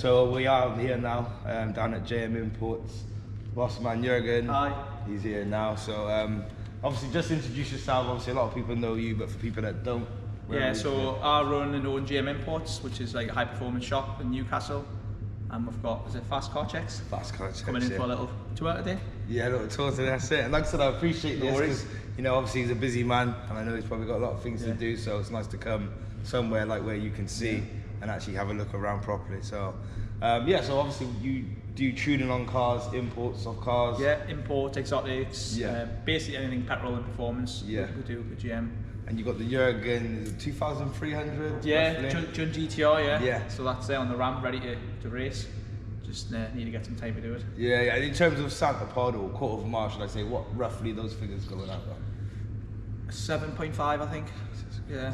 So we are here now, down at JM Imports. Boss man Jurgen, hi. He's here now. So obviously just introduce yourself. Obviously a lot of people know you, but for people that don't. Yeah, so I run and own JM Imports, which is like a high performance shop in Newcastle. And we've got, is it Fast Car Checks? Fast Car Checks, coming in for a little tour today. Yeah, a little tour today, that's it. And like I said, I appreciate this because, you know, obviously he's a busy man and I know he's probably got a lot of things to do, so it's nice to come somewhere like where you can see and actually have a look around properly. So yeah, so obviously you do tuning on cars, imports of cars. Yeah, import, exotics, basically anything petrol and performance. Yeah, we do with GM. And you got the Jurgen, is it 2300? Yeah, Jurgen GTR, yeah. So that's there on the ramp, ready to race. Just need to get some time to do it. Yeah, yeah. In terms of Santa Pod or quarter of a mile, should I say, what roughly those figures going out on? 7.5, I think. Yeah.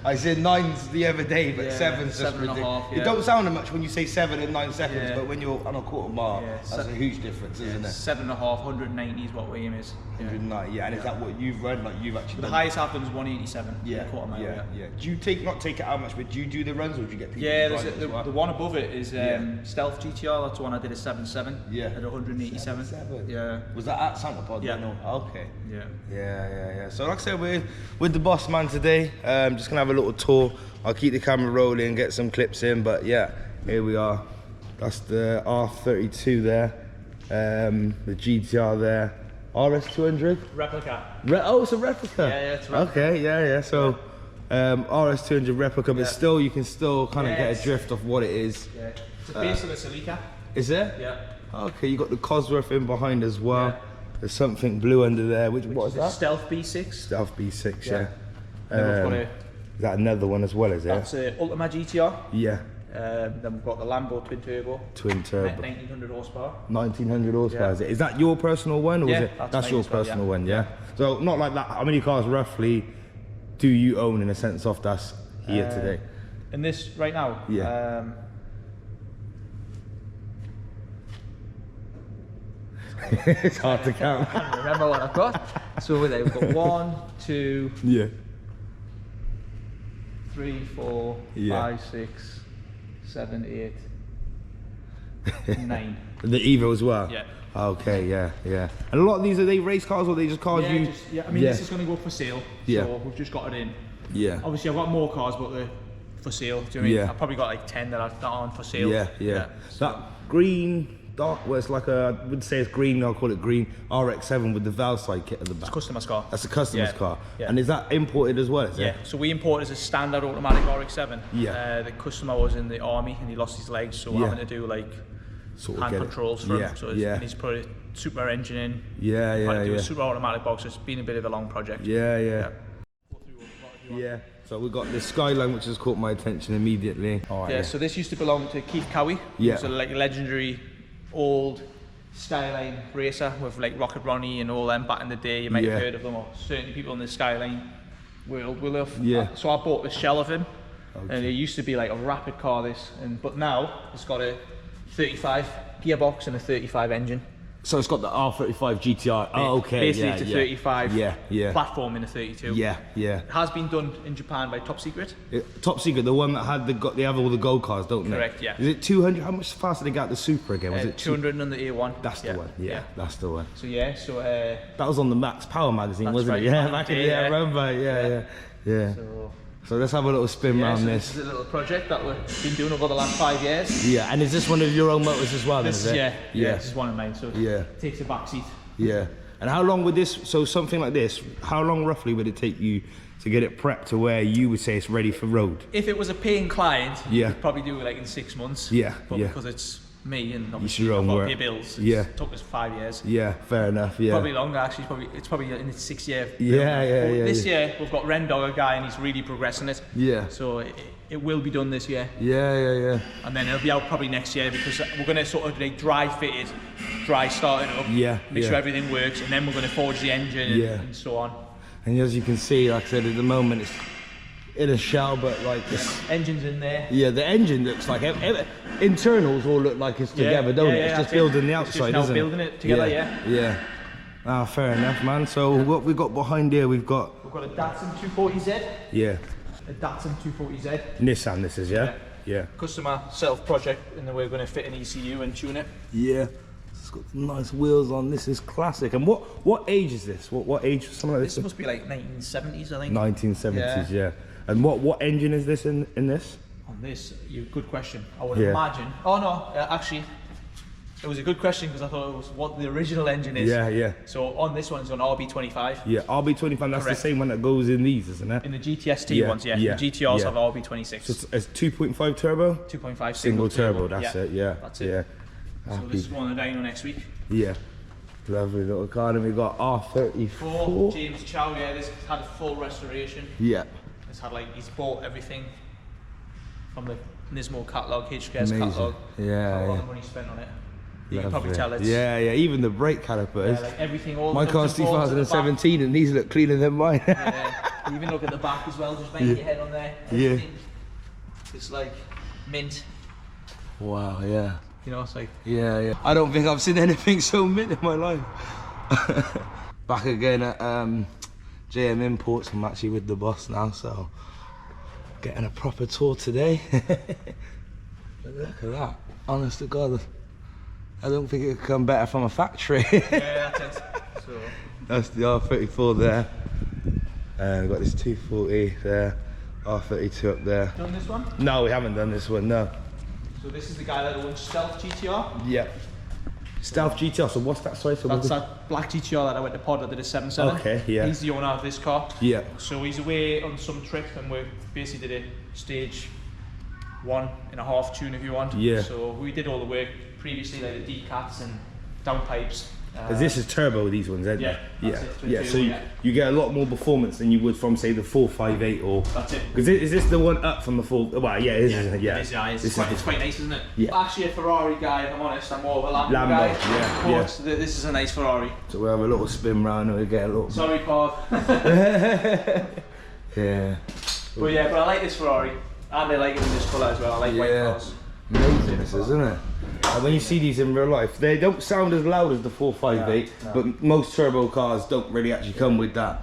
I said 9's the other day, but 7's just 7.5. It don't sound much when you say 7 in 9 seconds, but when you're on a quarter mile, that's a huge difference, isn't it? 7.5, 190 is what we aim is. 190, and is that what you've run? Like you've actually the highest I've done is 187. Quarter mile. Yeah. Do you not take it out much, but do you do the runs, or do you get people? Yeah, the one above it is Stealth GTR. That's the one I did at 7.7. Yeah. At 187. 7.7. Yeah. Was that at Santa Pod? Yeah. No. Okay. Yeah. So like I said, we're with the boss man today. Just gonna have a little tour. I'll keep the camera rolling, get some clips in, but yeah, here we are. That's the R32 there, the GTR there, RS200. Replica. Oh, it's a replica. Yeah, it's a replica. Okay, yeah. So RS200 replica, but still, you can still kind of get a drift of what it is. Yeah. It's a base of a Celica. Is there? Yeah. Okay, you got the Cosworth in behind as well. Yeah. There's something blue under there. What is that? Stealth B6. Stealth B6, yeah. Is that another one as well, is it? That's Ultima GTR. Yeah. Then we've got the Lambo twin turbo. Twin turbo. 1900 horsepower. 1900 horsepower. Is it? Is that your personal one, or is it? That's your personal one, yeah. So not like that. How many cars roughly do you own in a sense of that's here today? In this right now. Yeah. It's hard to count. I can't remember what I've got. So we've got 1, 2, 3, 4, 5, 6, 7, 8, 9. The Evo as well? Yeah. Okay, yeah. And a lot of these, are they race cars or are they just cars you... I mean, this is going to go for sale, so we've just got it in. Yeah. Obviously, I've got more cars, but they're for sale. Do you know what I mean? I've probably got like 10 that aren't for sale. Yeah. That green... dark, well, it's like a, I would say it's green, I'll call it green, RX-7 with the valve side kit at the back. It's a customer's car. That's a customer's car. Yeah. And is that imported as well, is it? So we import as a standard automatic RX-7. Yeah. The customer was in the army and he lost his legs, so we're having to do like sort of hand controls for him. So he's put a super engine in. Yeah. Do a super automatic box, so it's been a bit of a long project. Yeah. So we've got the Skyline, which has caught my attention immediately. So this used to belong to Keith Cowie. He's a like legendary old Skyline racer with like Rocket Ronnie and all them back in the day. You might have heard of them, or certainly people in the Skyline world will have. So I bought the shell of him, and it used to be like a rapid car, but now it's got a 35 gearbox and a 35 engine. So it's got the R35 GTR. Oh, okay. Basically, it's a 35 platform in a 32. Yeah. It has been done in Japan by Top Secret. Top Secret, the one that had they have all the gold cars, don't they? Correct. Yeah. Is it 200? How much faster did they get the Super again? Was it 200 on the A1? That's the one. Yeah, that's the one. So that was on the Max Power magazine, wasn't it? Yeah, back in I remember. Yeah. So let's have a little spin around this. This is a little project that we've been doing over the last 5 years. Yeah, and is this one of your own motors as well? This is one of mine, so it takes a back seat. Yeah. And how long would this, so something like this, how long roughly would it take you to get it prepped to where you would say it's ready for road? If it was a paying client, you'd probably do it like in 6 months. But because it's me and obviously I've got to pay bills, it took us 5 years. Yeah, fair enough, Probably longer actually, it's probably in its 6th year. This year we've got Rendog, a guy, and he's really progressing it. So it will be done this year. Yeah. And then it'll be out probably next year, because we're going to sort of like dry fit it, dry start it up, make sure everything works, and then we're going to forge the engine and so on. And as you can see, like I said, at the moment it's in a shell, but like engine's in there. Yeah, the engine looks like internals all look like it's together, don't it? It's just building the outside, isn't it? Building it together, yeah. Ah, fair enough, man. So what we've got behind here, we've got a Datsun 240Z. Yeah. A Datsun 240Z. Nissan, this is, yeah. yeah. Customer self-project, and then we're going to fit an ECU and tune it. Yeah. It's got nice wheels on. This is classic. And what age is this? What age? Something like this? This must be like 1970s, I think. 1970s, yeah. And what engine is this in this? On this, good question. I would imagine. Oh no, actually, it was a good question because I thought it was what the original engine is. Yeah, yeah. So on this one, it's on RB25. Yeah, RB25. That's the same one that goes in these, isn't it? In the GTST ones, yeah. The GTRs have RB26. So it's 2.5 turbo. 2.5 single turbo. That's it. Yeah. That's it. Yeah. So this is one of the dyno next week. Yeah. Lovely little car. And we got R34. James Chow, yeah, this had a full restoration. Yeah. It's had he's bought everything from the Nismo catalogue, HKS catalogue. Yeah. A lot of money spent on it. You can probably tell it's... Yeah, even the brake calipers. Yeah, everything, all my car's 2017 and these look cleaner than mine. Yeah. You even look at the back as well, just bang your head on there. Everything. It's like mint. Wow, yeah. You know, it's like... Yeah. I don't think I've seen anything so mint in my life. Back again at JM Imports. I'm actually with the boss now, so getting a proper tour today. Look at that. Honest to God, I don't think it could come better from a factory. Yeah, that's it. So. That's the R34 there. And we've got this 240 there, R32 up there. Done this one? No, we haven't done this one, no. So this is the guy that owns Stealth GTR? Yep. Stealth GTR, so what's that, sorry? So that's that black GTR that I went to pod that did a 7.7. Okay, yeah. He's the owner of this car. Yeah. So he's away on some trip and we basically did a stage 1.5 tune if you want. Yeah. So we did all the work previously, like the decats and downpipes. Because this is turbo, these ones, isn't it? Yeah. So you get a lot more performance than you would from, say, the 458 or... That's it. Because is this the one up from the 4... Well, yeah, it is, isn't it? Yeah. It's quite nice, isn't it? Yeah. Actually, a Ferrari guy, if I'm honest, I'm more of a Lambo guy. Yeah. This is a nice Ferrari. So we'll have a little spin round and we'll get a little... Sorry, Paul. Yeah. But I like this Ferrari. And I like it in this colour as well. I like white cars. Amazing this, isn't it? And when you see these in real life, they don't sound as loud as the 458, but most turbo cars don't really actually come with that.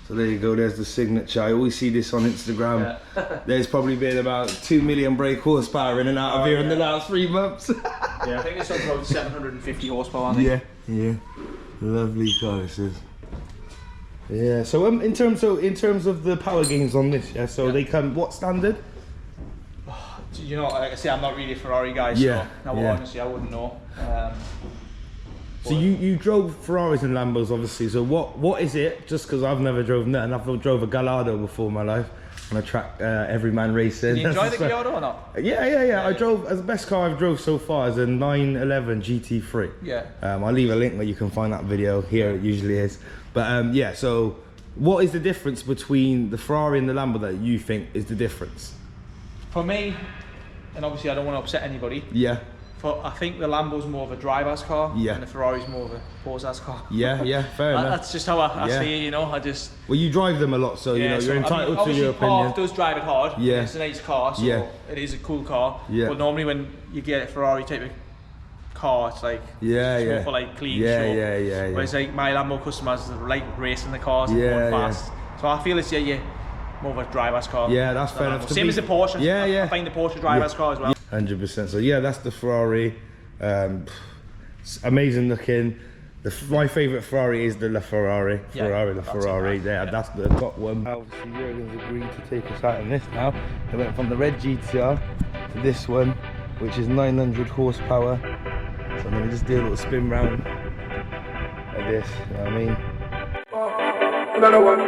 So there you go, there's the signature. I always see this on Instagram. Yeah. There's probably been about 2 million brake horsepower in and out of here in the last 3 months. Yeah, I think this one's about 750 horsepower, I think. Yeah. Lovely car this is. Yeah, so in terms of the power gains on this, they come, what standard? You know, like I say, I'm not really a Ferrari guy, so honestly I wouldn't know. So you drove Ferraris and Lambos, obviously. So what is it? Just because I've never drove none. I've drove a Gallardo before in my life on a track, Everyman Racing. Did you enjoy the Gallardo or not? Yeah. I drove, as the best car I've drove so far is a 911 GT3. Yeah. I'll leave a link where you can find that video. Here it usually is. But so what is the difference between the Ferrari and the Lambo that you think is the difference? For me, and obviously I don't want to upset anybody. Yeah. I think the Lambo's more of a driver's car. Yeah. And the Ferrari's more of a poser's car. Yeah, fair enough. That's just how I see it, you know. Well, you drive them a lot, so you know you're entitled to your opinion. Obviously, Park does drive it hard. Yeah. It's a nice car, so it is a cool car. Yeah. But normally when you get a Ferrari type of car, it's like more for like clean show. Yeah. Whereas like my Lambo customers like racing the cars and going fast. So I feel it's more of a driver's car. Yeah, that's fair enough. Same as the Porsche. I find the Porsche driver's car as well. 100%. So that's the Ferrari. Amazing looking. My favourite Ferrari is the LaFerrari. Ferrari. That's the top one. Obviously, Jurgen's agreed to take us out in this now. They went from the red GTR to this one, which is 900 horsepower. So I'm going to just do a little spin round like this. You know what I mean? Another one.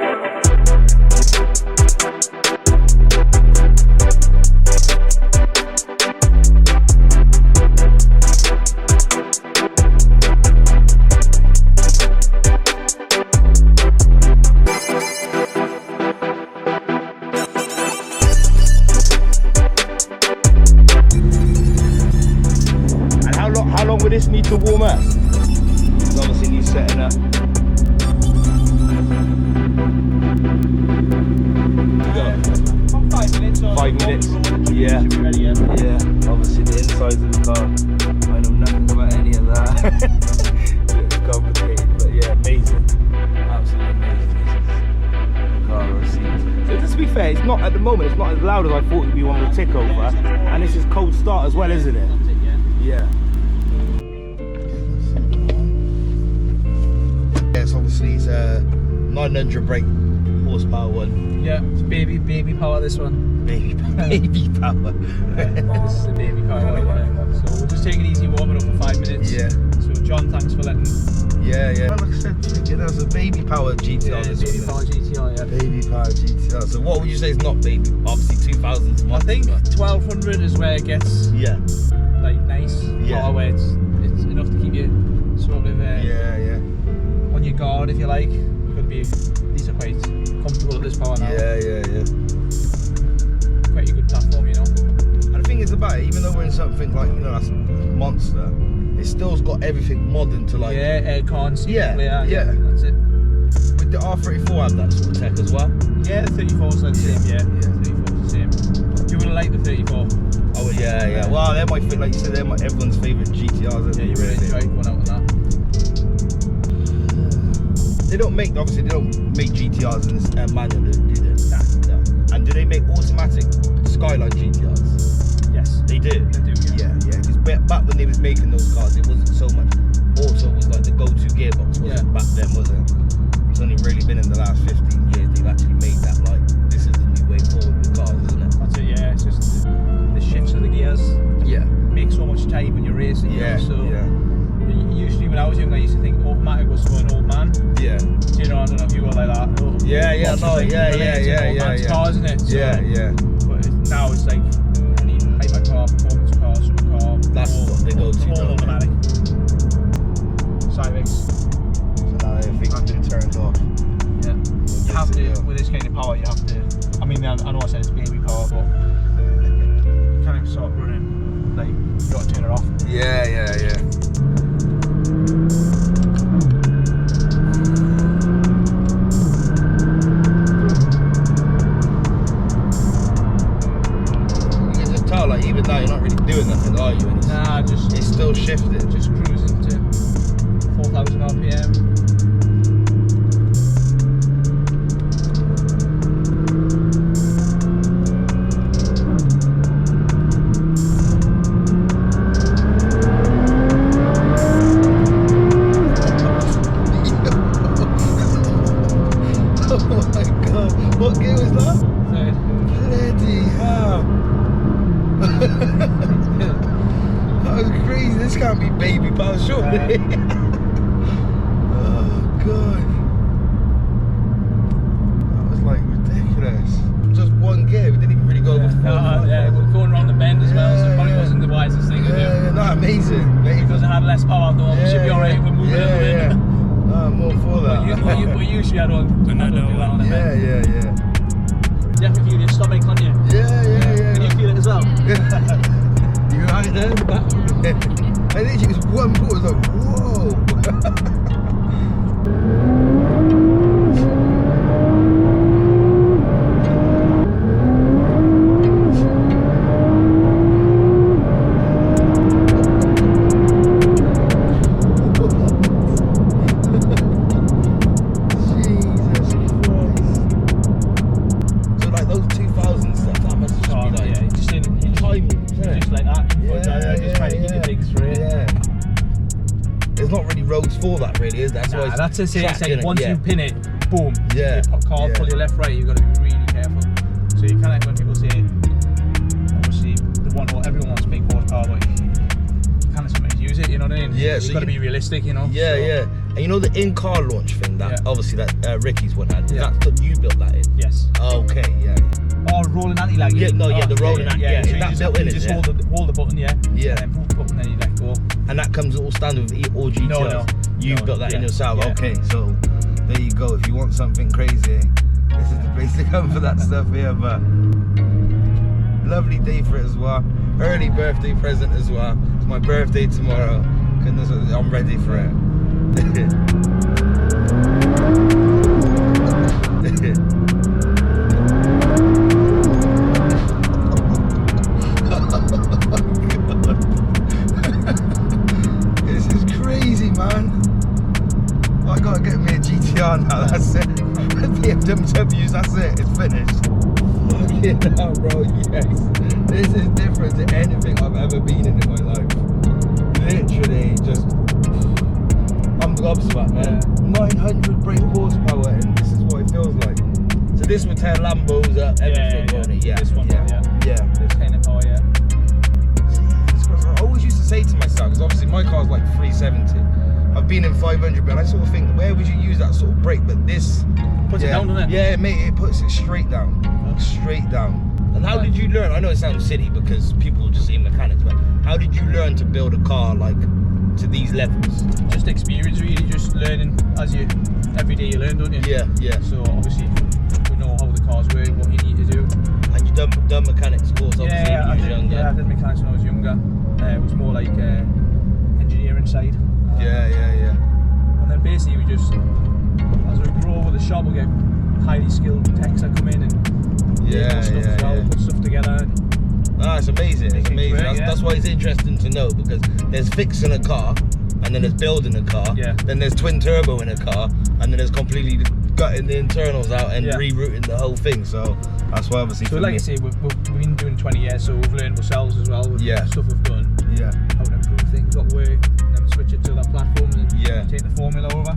How long would this need to warm up? It obviously needs setting up. About 5 minutes. 5 minutes. Yeah. Obviously the insides of the car. I know nothing about any of that. It's complicated, but amazing. Absolutely amazing. This is the car I've seen. So to be fair, it's not at the moment, it's not as loud as I thought it would be on the tick over. And this is cold start as well, isn't it? Yeah. Yes, obviously it's a 900 brake horsepower one. Yeah, it's baby power, this one. Baby power. Yeah, this is the baby power one, yeah. So we'll just take it easy, warm it up for 5 minutes. Yeah. So John, thanks for letting. Yeah. Like I said, that's a baby power GTR. Yeah, baby power GTR, yeah. Baby power GTR. So what would you say is not baby? Obviously 2000s. I think 1200 is where it gets like nice power, where it's enough to keep you sort of on your guard, if you like. These are quite comfortable at this power now. Yeah. Quite a good platform, you know. And the thing is about it, even though we're in something like, you know, that's monster, it still's got everything modern to like. Yeah, aircon, CD player. Yeah. That's it. Would the R34 have that sort of tech as well? Yeah, the 34's the same. Yeah, 34's the same. You would like the 34. Oh yeah. Well, they're my like you said, they're everyone's favourite GTRs. Yeah, you really enjoy going out with that. They don't make GTRs in this manual, do they? No. And do they make automatic Skyline GTRs? Yes. They do? They do, yeah. Because back when they was making those cars, it wasn't so much. Auto was like the go-to gearbox, wasn't back then, was it? It's only really been in the last 15 years they've actually made that, like, this is the new way forward with cars, isn't it? That's it, yeah. It's just the shifts of the gears. Yeah. Make so much time when you're racing. Yeah, you know, so yeah. Usually when I was young, I used to think automatic was for an old man. Yeah. You know, I don't know if you were like that. Car, isn't it? So, yeah. But now it's like any hypercar, performance car, supercar. That's what they go to. All automatic. Cyrex. So now everything's been turned off. Yeah. You have to, with this kind of power, you have to. I mean, I know I said it's baby power, but you can't even start running. Like, you got to turn it off. Yeah. Like even now you're not really doing nothing, are you? Nah, it's still shifted. Just cruising to 4,000 RPM. Oh my god, what gear was that? Third. Bloody hell. That was crazy. This can't be baby power, surely. Oh god, that was like ridiculous. Just one gear. We didn't even really go over 4. Yeah, we're going around the bend as well, so it probably wasn't the wisest thing to do. Yeah, no, amazing. Because it had less power, though. We should be alright if we move a little bit. I'm more for that. But usually I don't do that on the bend. Yeah. You have to feel your stomach, can't you? Yeah. Can you feel it as well? You right there? I think it was one foot, I was like, whoa. For that really is that's why that's a say it's like once you pin it, boom, car pull your left, right, you've got to be really careful. So you kind of, when people say obviously everyone wants to make horsepower, but you kind of sometimes use it, you know what I mean? Yeah, you've got to be realistic, you know. And you know the in-car launch thing that obviously that Ricky's one had, you built that in? Yes. Okay, or rolling anti-lag. The rolling anti-lag. So that's built in, you just hold the button, and then pull the button, then you let go. And that comes all standard with all GTRs. No. You've built that in yourself. Okay, so there you go. If you want something crazy, this is the place to come for that stuff here. But lovely day for it as well. Early birthday present as well. It's my birthday tomorrow. Goodness, I'm ready for it. Now, that's it. BMW, that's it, it's finished. Fucking hell, bro, yes. This is different to anything I've ever been in my life. Literally, just, I'm gobsmacked, man. 900 brake horsepower, and this is what it feels like. So this would tear Lambos up, everything on it, yeah. This one, yeah. This kind of car, yeah. Jesus Christ, I always used to say to myself, because obviously my car's like 370. I've been in 500, but I sort of think, where would you use that sort of brake? But this puts it down, doesn't it? Yeah, mate, it puts it straight down. Straight down. And how did you learn? I know it sounds silly because people just see mechanics, but how did you learn to build a car like to these levels? Just experience, really, just learning as you, every day you learn, don't you? Yeah, yeah. So obviously we know how the cars work, what you need to do. And you done mechanics course, obviously, yeah, when you was younger. Yeah, I did mechanics when I was younger. It was more like engineering side. Yeah. And then basically we just, as we grow with the shop, we get highly skilled techs that come in and stuff as well, put stuff together. Ah, it's amazing. It's amazing. Great, that's why it's interesting to know, because there's fixing a car, and then there's building a car, then there's twin turbo in a car, and then there's completely gutting the internals out and rerouting the whole thing. So that's why obviously. So like I say, we've been doing 20 years, so we've learned ourselves as well with stuff we've done. Yeah. How to improve things, what work, and then switch it to that platform and take the formula over.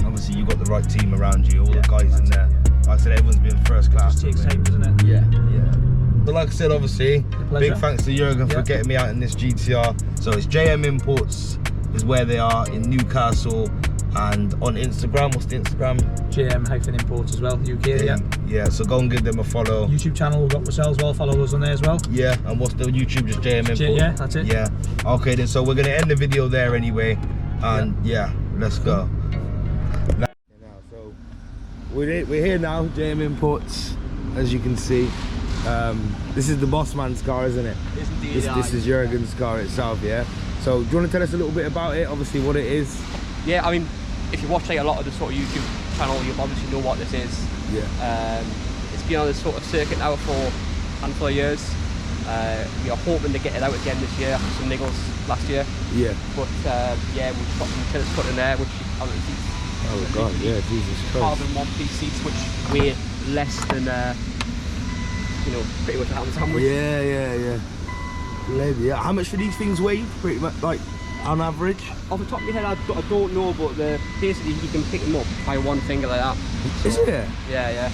Obviously, you got the right team around you, all the guys in there. Like I said, everyone's been first class. It just takes time, doesn't it? Yeah. But like I said, obviously, big thanks to Jurgen for getting me out in this GTR. So it's JM Imports is where they are in Newcastle, and on Instagram, what's the Instagram? JM-Imports as well, UK, Yeah, so go and give them a follow. YouTube channel we've got ourselves as well, follow us on there as well. Yeah, and what's the YouTube, just JM Imports? Yeah, that's it. Yeah, okay then, so we're going to end the video there anyway, and let's go. So we're here now, JM Imports, as you can see. This is the boss man's car, isn't it? This is Jurgen's car itself, yeah? So do you want to tell us a little bit about it, obviously what it is? Yeah, I mean, if you watch like a lot of the sort of YouTube channel, you obviously know what this is. Yeah. It's been on this sort of circuit now for a handful of years. We are hoping to get it out again this year after some niggles last year. Yeah. But we've got some killers put in there, which you haven't seen. Oh god, yeah, Jesus Christ. Carbon one-piece seats, which weigh less than, pretty much a ham sandwich. Yeah. How much do these things weigh, pretty much, like, on average? Off the top of my head, I don't know, but basically you can pick them up by one finger like that. So, is it? Yeah.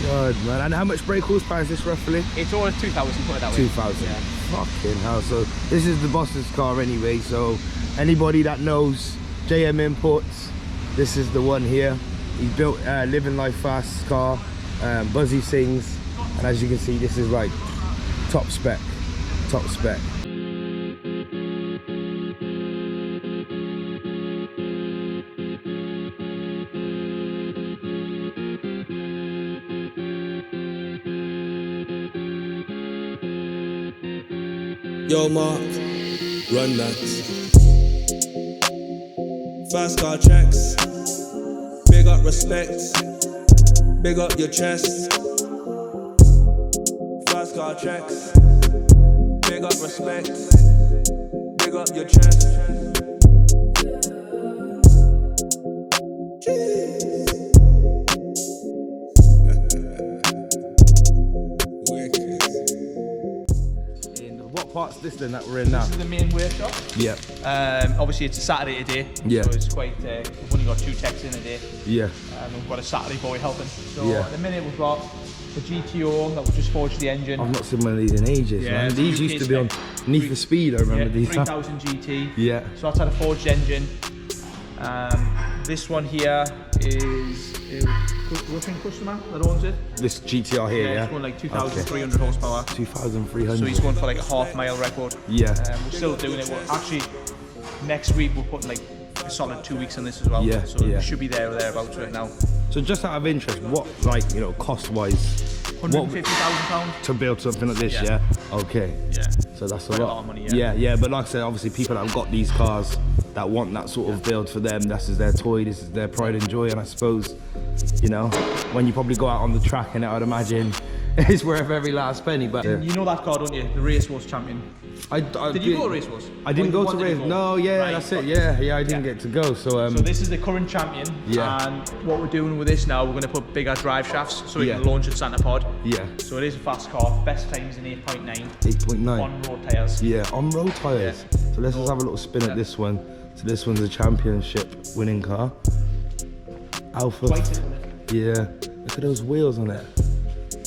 God, man. And how much brake horsepower is this roughly? It's all 2,000, put it that way. 2,000. Yeah. Fucking hell. So this is the boss's car anyway. So anybody that knows JM Imports, this is the one here. He built Living Life Fast car, Buzzy Sings, and as you can see, this is like top spec. Yo, Marqq, run that. Fast car checks. Big up respect. Big up your chest. Fast car checks. Big up respect. Big up your chest. Part's this then that we're in now? This is the main workshop. Yeah. Obviously it's a Saturday today. Yeah. So it's quite, we've only got 2 techs in a day. Yeah. We've got a Saturday boy helping. So yeah. at the minute we've got the GTO that we just forged the engine. I've not seen one of these in ages, man. These used to be on Need for Speed, I remember these. 3000 GT. Yeah. So that's had a forged engine. This one here is a Russian customer that owns it. This GTR here, yeah? It's going like 2,300 horsepower. 2,300. So he's going for like a half-mile record. Yeah. We're still doing it. We're actually, next week we're putting like a solid 2 weeks on this as well. Yeah. So we should be there or thereabouts right now. So just out of interest, what, like, you know, cost-wise, £150,000 to build something like this, yeah? Okay. Yeah. So that's quite a lot. of money, yeah. But like I said, obviously people that have got these cars that want that sort of build for them, this is their toy, this is their pride and joy, and I suppose, you know, when you probably go out on the track, and I would imagine It's worth every last penny. But you know that car, don't you? The Race Wars champion. Did you go to Race Wars? I didn't go to Race. No, yeah, right. That's it. Yeah, I didn't get to go. So this is the current champion. Yeah. And what we're doing with this now, we're going to put bigger drive shafts so we can launch at Santa Pod. Yeah. So it is a fast car. Best times in 8.9. 8.9. On road tyres. Yeah, on road tyres. Yeah. So let's just have a little spin at this one. So this one's a championship winning car. Alpha. Yeah. Look at those wheels on it.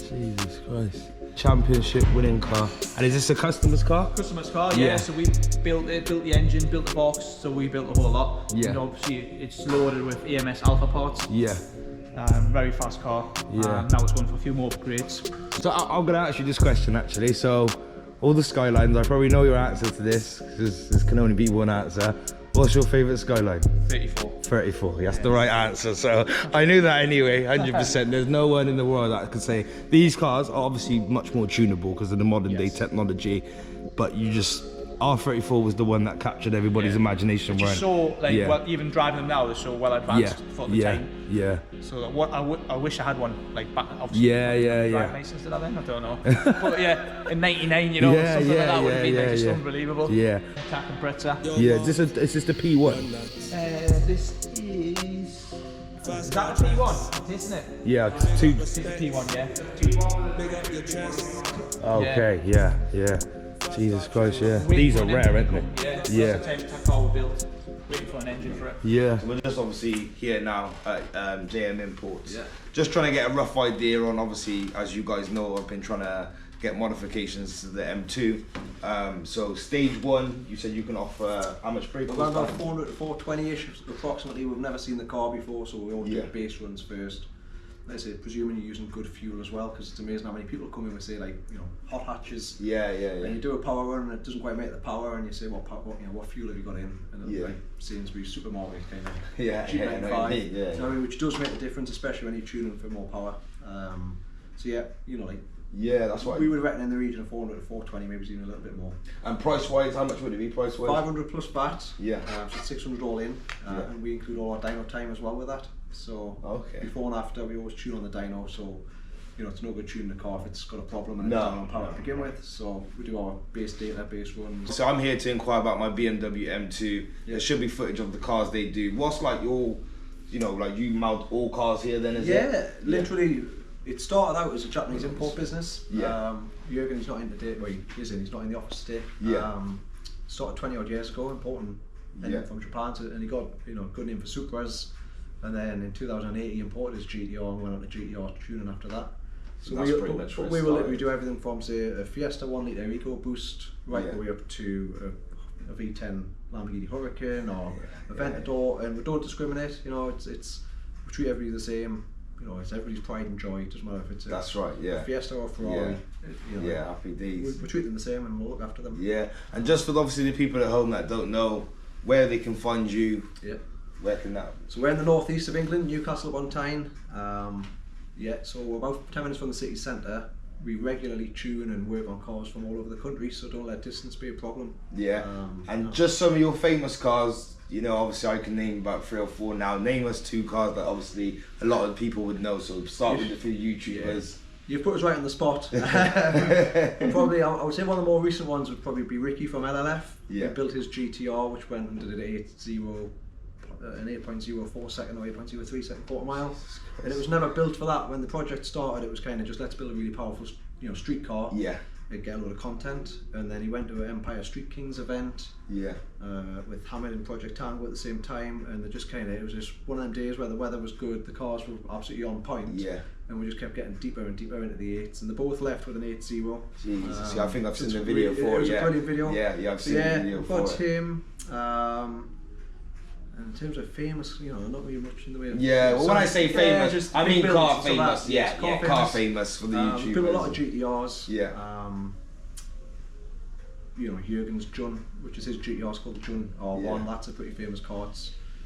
Jesus Christ. Championship winning car. And is this a customer's car? Customer's car, yeah. So we built it, built the engine, built the box, so we built the whole lot. Yeah. And obviously it's loaded with EMS Alpha parts. Yeah. Very fast car. Yeah. Now it's going for a few more upgrades. So I'm going to ask you this question actually. So all the Skylines, I probably know your answer to this, because this can only be one answer. What's your favourite Skyline? 34. 34, that's the right answer. So I knew that anyway, 100%. There's no one in the world that could say, these cars are obviously much more tunable because of the modern day technology, but R34 was the one that captured everybody's imagination. Just so, well, even driving them now, they're so well advanced for the time. Yeah. So I wish I had one, like back. Driving license did I then? I don't know. But yeah, in '99, something like that would have been just unbelievable. Yeah. Attack and Pretzer. Yeah. Is this the P1? This is. Is that a P1? Isn't it? Yeah, it's a P1, yeah. Okay, yeah. Jesus Christ, yeah. These are rare, aren't they? Yeah. That's the type of car we built. Waiting for an engine for it. Yeah. So we're just obviously here now at JM Imports. Yeah. Just trying to get a rough idea on, obviously, as you guys know, I've been trying to get modifications to the M2. So stage 1, you said you can offer how much brake? Around about 400 to 420-ish approximately. We've never seen the car before, so we always do base runs first. Like I say, presuming you're using good fuel as well, because it's amazing how many people come in and say, like, hot hatches. Yeah. And you do a power run and it doesn't quite make the power, and you say, what fuel have you got in? And it'll be like Sainsbury's supermarket kind of. Which does make a difference, especially when you're tuning for more power. Yeah, that's what we would reckon in the region of 400 to 420, maybe even a little bit more. And price-wise, how much would it be price-wise? 500 plus VAT. Yeah. So 600 all in, and we include all our dyno time as well with that. So before and after, we always tune on the dyno. So it's no good tuning the car if it's got a problem and it's down on power to begin with. So we do our base data, base runs. So I'm here to inquire about my BMW M2. There should be footage of the cars they do. What's like your, like you mount all cars here then? Literally. It started out as a Japanese import business. Jurgen, he's not in today. Well, he's not in the office today. Started 20 odd years ago importing from Japan, and he got good name for Supras. And then in 2008 he imported his GTR and went on to GTR tuning after that. So we will literally do everything from say a Fiesta 1 litre EcoBoost right the way up to a V10 Lamborghini Hurricane or a Ventador, and we don't discriminate. It's we treat everybody the same. It's everybody's pride and joy. It doesn't matter if it's a Fiesta or a Ferrari. Happy days. We treat them the same and we'll look after them. Yeah, and just for obviously the people at home that don't know where they can find you. Yeah. Where can that? So we're in the northeast of England, Newcastle upon Tyne. So we're about 10 minutes from the city centre. We regularly tune and work on cars from all over the country, so don't let distance be a problem. Yeah. And just some of your famous cars. Obviously I can name about 3 or 4 now. Name us 2 cars that obviously a lot of people would know. So start with a few YouTubers. You've put us right on the spot. Probably, I would say one of the more recent ones would probably be Ricky from LLF. He built his GTR, which went and did an 8.04 second or 8.03 second quarter mile. And it was never built for that. When the project started, it was kind of just let's build a really powerful, street car. Yeah. Get a lot of content, and then he went to an Empire Street Kings event with Hammond and Project Tango at the same time, and it was just one of them days where the weather was good, the cars were absolutely on point, and we just kept getting deeper and deeper into the 8s, and they both left with an 8.0. Jesus, I think I've seen the video for it. It was a brilliant video. I've seen the video for it. We've got him. And in terms of famous, not really much in the way of... when I say famous, I mean car famous. Car famous for the YouTubers. We built a lot of GTRs. Jurgen's Jun, which is his GTR, called the Jun R1. That's a pretty famous car.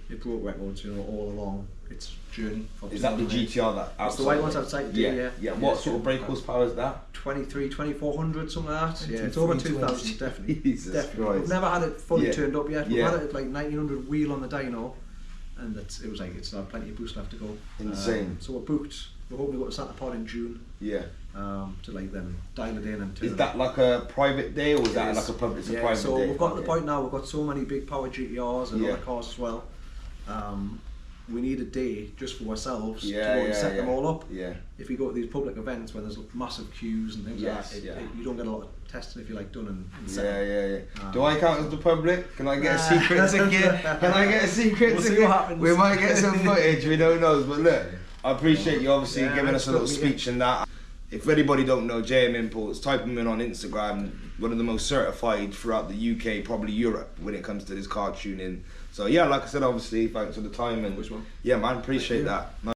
It broke records, all along its journey. Is that the GTR that outside? It's the white ones outside. Yeah. What sort of brake horsepower is that? 2400, something like that. It's over 2000, definitely. We've never had it fully turned up yet. We've had it at like 1900 wheel on the dyno, and it was like it's plenty of boost left to go. Insane. So we're booked. We're hoping to go to Santa Pod in June. Yeah. To like then dial it in and turn. Is that like a private day or is that like a public? It's a private so day. We've got to the point now. We've got so many big power GTRs and other cars as well. We need a day just for ourselves to go and set them all up. Yeah. If you go to these public events where there's massive queues and things like that, you don't get a lot of testing if you like done and set. Do I count as the public? Can I get a secret ticket? Can I get a secret We'll ticket? see what happens. We might get some footage. We don't know. But look, I appreciate you obviously giving us a little speech and that. If anybody don't know JM Imports, type them in on Instagram. One of the most certified throughout the UK, probably Europe, when it comes to this car tuning. So yeah, like I said, obviously, thanks for the time and yeah, man, appreciate that.